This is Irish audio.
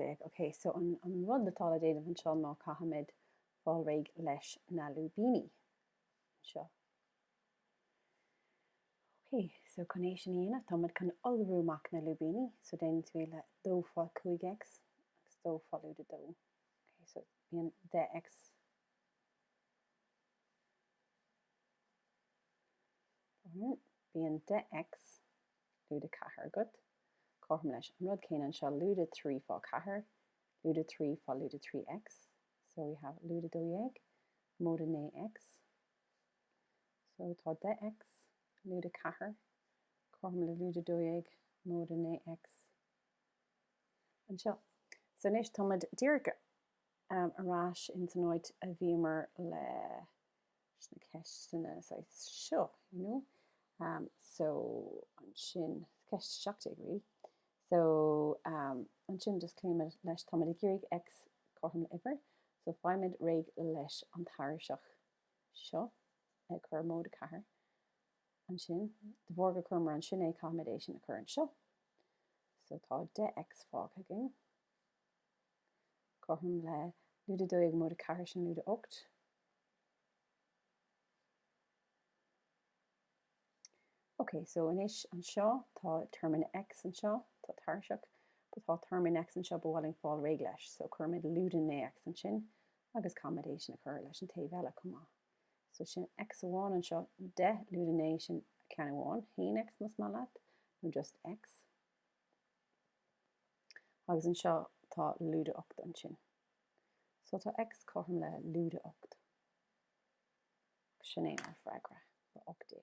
déag. Okay, so an rud atá a déanamh anseo ná caitheamid fáil réig leis na lúbíní. Seo. Okay, so coné sin íana, táid chun olrúach na lúbíní, so déanann tú le 2.5 agus 2.2. Okay, so bíon 10x. Bíon 10x lúda 4 gut. Chomh leis an rud céine anseo lúda 3.4, lúda 3 lúda 3x. So we have lúda 2 mód 9x. So tá 10x lúda 4, chomh le lúda 2 mód 9x. Anseo. So níos táid díreach arás in san áit a bhíomar le na ceisteanna seo, you know. So an sin ceist seachtaigh really. So an sin just cléime leis táid gírig x chomh le ibar. So fáimid réig leis an tharaiseach seo ag chur mód 4. An sin, de bhór go chumar an sin é accommodation a chur an seo. So tá 10x fág agin. Chomh le lúda 2 mód 4 sin lúda 8. Okay, so inis an seo tá termine x an seo, tá tharaiseach, but tá termine x an seo bhfuiling fáil réig leis. So chuirmid lúda 9x an sin agus accommodation a chur leis an taobh eile cumá. So sin x amháin an seo 10 lúda 9 sin ceann amháin, haon x mas má leat, nó just x. Agus an seo tá lúda 8 an sin. So tá x chomh le lúda 8. Sin é ar freigra le 8.